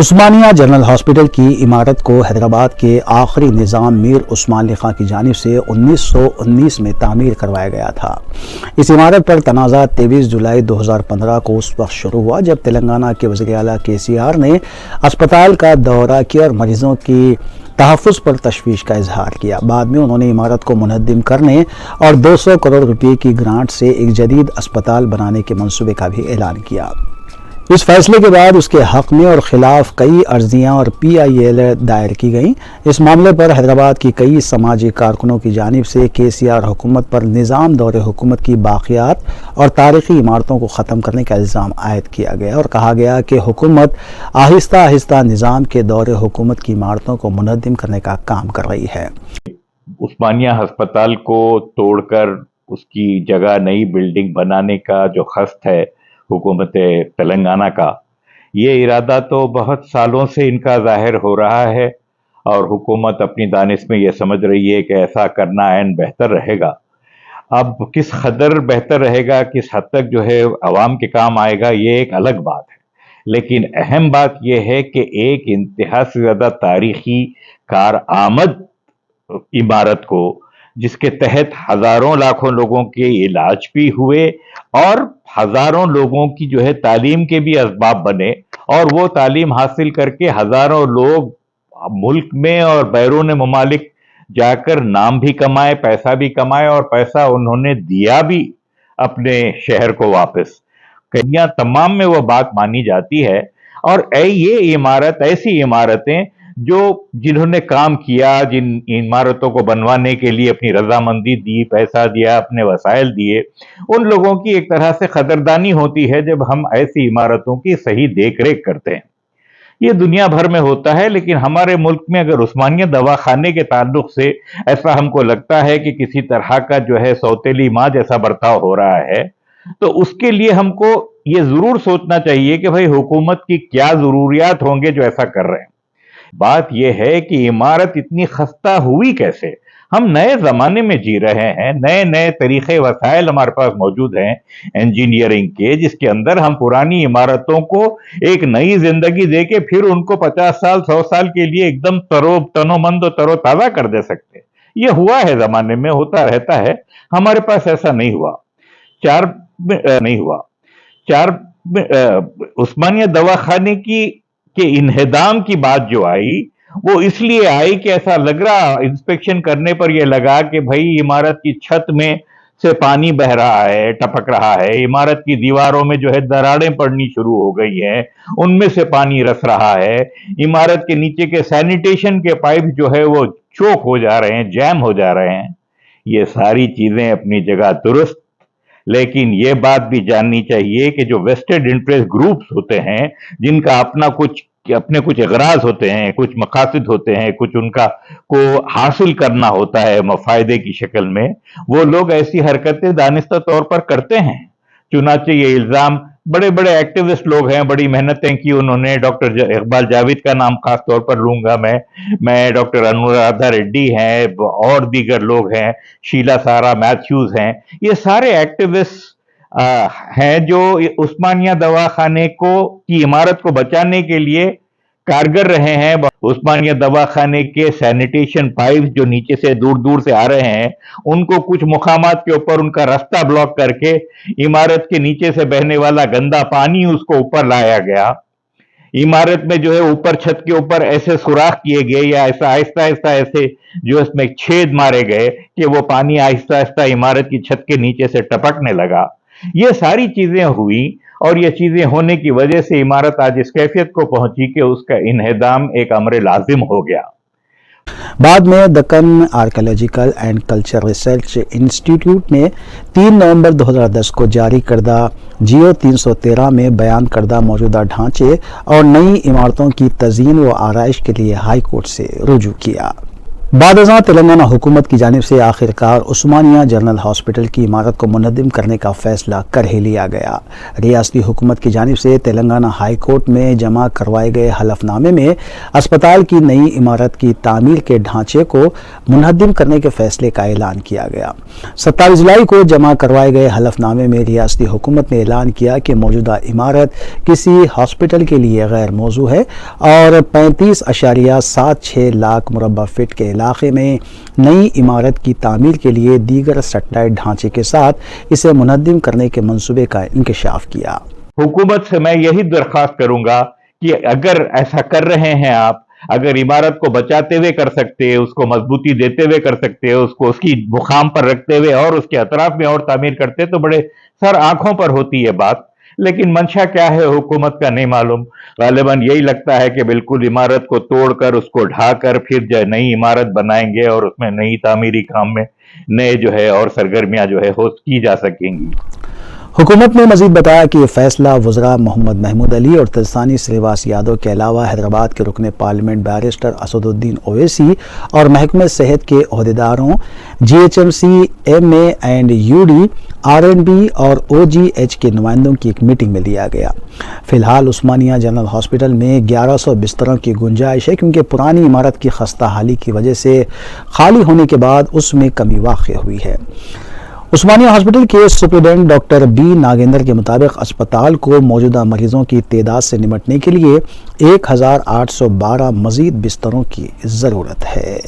عثمانیہ general hospital کی عمارت کو حیدرآباد کے آخری نظام میر عثمان علی خان کی جانب سے 1919 میں تعمیر کروایا گیا تھا۔ اس عمارت پر تنازع 23 جولائی 2015 کو اس وقت شروع ہوا جب تلنگانہ کے وزیر اعلیٰ KCR نے اسپتال کا دورہ کیا اور مریضوں کی تحفظ پر تشویش کا اظہار کیا۔ بعد میں انہوں نے عمارت کو منہدم کرنے اور 200 کروڑ روپے کی گرانٹ سے ایک جدید اسپتال بنانے کے منصوبے کا بھی اعلان کیا۔ اس فیصلے کے بعد اس کے حق میں اور خلاف کئی عرضیاں اور PIL دائر کی گئیں۔ اس معاملے پر حیدرآباد کی کئی سماجی کارکنوں کی جانب سے KCR حکومت پر نظام دور حکومت کی باقیات اور تاریخی عمارتوں کو ختم کرنے کا الزام عائد کیا گیا اور کہا گیا کہ حکومت آہستہ آہستہ نظام کے دور حکومت کی عمارتوں کو منہدم کرنے کا کام کر رہی ہے۔ عثمانیہ ہسپتال کو توڑ کر اس کی جگہ نئی بلڈنگ بنانے کا جو قصد ہے حکومت تلنگانہ کا، یہ ارادہ تو بہت سالوں سے ان کا ظاہر ہو رہا ہے اور حکومت اپنی دانش میں یہ سمجھ رہی ہے کہ ایسا کرنا عین بہتر رہے گا۔ اب کس قدر بہتر رہے گا، کس حد تک جو ہے عوام کے کام آئے گا، یہ ایک الگ بات ہے، لیکن اہم بات یہ ہے کہ ایک انتہا سے زیادہ تاریخی کارآمد عمارت کو، جس کے تحت ہزاروں لاکھوں لوگوں کے علاج بھی ہوئے اور ہزاروں لوگوں کی جو ہے تعلیم کے بھی اسباب بنے، اور وہ تعلیم حاصل کر کے ہزاروں لوگ ملک میں اور بیرون ممالک جا کر نام بھی کمائے، پیسہ بھی کمائے، اور پیسہ انہوں نے دیا بھی اپنے شہر کو واپس۔ دنیا تمام میں وہ بات مانی جاتی ہے، اور یہ عمارت، ایسی عمارتیں جنہوں نے کام کیا، جن عمارتوں کو بنوانے کے لیے اپنی رضامندی دی، پیسہ دیا، اپنے وسائل دیے، ان لوگوں کی ایک طرح سے قدردانی ہوتی ہے جب ہم ایسی عمارتوں کی صحیح دیکھ ریکھ کرتے ہیں۔ یہ دنیا بھر میں ہوتا ہے، لیکن ہمارے ملک میں اگر عثمانیہ دواخانے کے تعلق سے ایسا ہم کو لگتا ہے کہ کسی طرح کا جو ہے سوتیلی ماں جیسا برتاؤ ہو رہا ہے، تو اس کے لیے ہم کو یہ ضرور سوچنا چاہیے کہ بھئی حکومت کی کیا ضروریات ہوں گے جو ایسا کر رہے ہیں۔ بات یہ ہے کہ عمارت اتنی خستہ ہوئی کیسے؟ ہم نئے زمانے میں جی رہے ہیں، نئے نئے طریقے وسائل ہمارے پاس موجود ہیں انجینئرنگ کے، جس کے اندر ہم پرانی عمارتوں کو ایک نئی زندگی دے کے پھر ان کو 50 سال 100 سال کے لیے ایک دم تنومند و تر و تازہ کر دے سکتے۔ یہ ہوا ہے زمانے میں، ہوتا رہتا ہے، ہمارے پاس ایسا نہیں ہوا۔ عثمانیہ دواخانے کے انہدام کی بات جو آئی، وہ اس لیے آئی کہ ایسا لگ رہا، انسپیکشن کرنے پر یہ لگا کہ بھائی عمارت کی چھت میں سے پانی بہ رہا ہے، ٹپک رہا ہے، عمارت کی دیواروں میں جو ہے دراڑیں پڑنی شروع ہو گئی ہیں، ان میں سے پانی رس رہا ہے، عمارت کے نیچے کے سینیٹیشن کے پائپ جو ہے وہ چوک ہو جا رہے ہیں، جیم ہو جا رہے ہیں۔ یہ ساری چیزیں اپنی جگہ درست، لیکن یہ بات بھی جاننی چاہیے کہ جو ویسٹڈ انٹرسٹ گروپس ہوتے ہیں، جن کا اپنے کچھ اغراض ہوتے ہیں، کچھ مقاصد ہوتے ہیں، کچھ ان کا کو حاصل کرنا ہوتا ہے فائدے کی شکل میں، وہ لوگ ایسی حرکتیں دانستہ طور پر کرتے ہیں۔ چنانچہ یہ الزام بڑے بڑے ایکٹیوسٹ لوگ ہیں، بڑی محنتیں کی انہوں نے، ڈاکٹر اقبال جاوید کا نام خاص طور پر لوں گا میں ڈاکٹر انورادھا ریڈی ہیں، اور دیگر لوگ ہیں، شیلا سارا میتھیوز ہیں، یہ سارے ایکٹیوسٹ ہیں جو عثمانیہ دواخانے کی عمارت کو بچانے کے لیے کارگر رہے ہیں۔ عثمانیہ دواخانے کے سینیٹیشن پائپس جو نیچے سے دور سے آ رہے ہیں، ان کو کچھ مقامات کے اوپر ان کا راستہ بلاک کر کے عمارت کے نیچے سے بہنے والا گندا پانی اس کو اوپر لایا گیا۔ عمارت میں جو ہے اوپر چھت کے اوپر ایسے سوراخ کیے گئے، یا ایسا آہستہ ایسے جو اس میں چھید مارے گئے کہ وہ پانی آہستہ عمارت کی چھت کے نیچے سے ٹپکنے لگا۔ یہ ساری چیزیں ہوئی، اور یہ چیزیں ہونے کی وجہ سے عمارت آج اس کیفیت کو پہنچی کہ اس کا انہدام ایک امر لازم ہو گیا۔ بعد میں Deccan archaeological and culture research institute نے 3 نومبر 2010 کو جاری کردہ جیو 313 میں بیان کردہ موجودہ ڈھانچے اور نئی عمارتوں کی تزئین و آرائش کے لیے ہائی کورٹ سے رجوع کیا۔ بعد ازاں تلنگانہ حکومت کی جانب سے آخرکار عثمانیہ جنرل ہاسپٹل کی عمارت کو منہدم کرنے کا فیصلہ کر ہی لیا گیا۔ ریاستی حکومت کی جانب سے تلنگانہ ہائی کورٹ میں جمع کروائے گئے حلف نامے میں اسپتال کی نئی عمارت کی تعمیر کے ڈھانچے کو منہدم کرنے کے فیصلے کا اعلان کیا گیا۔ 27 جولائی کو جمع کروائے گئے حلف نامے میں ریاستی حکومت نے اعلان کیا کہ موجودہ عمارت کسی ہاسپٹل کے لیے غیر موزوں ہے اور 35.76 لاکھ مربع فٹ کے علاقے میں نئی عمارت کی تعمیر کے لیے دیگر سیٹلائٹ ڈھانچے کے ساتھ اسے منہدم کرنے کے منصوبے کا انکشاف کیا۔ حکومت سے میں یہی درخواست کروں گا کہ اگر ایسا کر رہے ہیں آپ، اگر عمارت کو بچاتے ہوئے کر سکتے، اس کو مضبوطی دیتے ہوئے کر سکتے، اس کو اس کی مقام پر رکھتے ہوئے اور اس کے اطراف میں اور تعمیر کرتے تو بڑے سر آنکھوں پر ہوتی ہے بات، لیکن منشا کیا ہے حکومت کا نہیں معلوم۔ غالباً یہی لگتا ہے کہ بالکل عمارت کو توڑ کر اس کو ڈھا کر پھر جو نئی عمارت بنائیں گے اور اس میں نئی تعمیری کام میں نئے جو ہے اور سرگرمیاں جو ہے کی جا سکیں گی۔ حکومت نے مزید بتایا کہ یہ فیصلہ وزراء محمد محمود علی اور تلسانی سریواس یادو کے علاوہ حیدرآباد کے رکن پارلیمنٹ بیرسٹر اسد الدین اویسی اور محکمہ صحت کے عہدیداروں، GHMC، MA and UD، RNB اور OGH کے نمائندوں کی ایک میٹنگ میں لیا گیا۔ فی الحال عثمانیہ جنرل ہاسپٹل میں 1100 بستروں کی گنجائش ہے، کیونکہ پرانی عمارت کی خستہ حالی کی وجہ سے خالی ہونے کے بعد اس میں کمی واقع ہوئی ہے۔ عثمانیہ ہاسپٹل کے سپرنٹینڈنٹ ڈاکٹر B ناگیندر کے مطابق اسپتال کو موجودہ مریضوں کی تعداد سے نمٹنے کے لیے 1812 مزید بستروں کی ضرورت ہے۔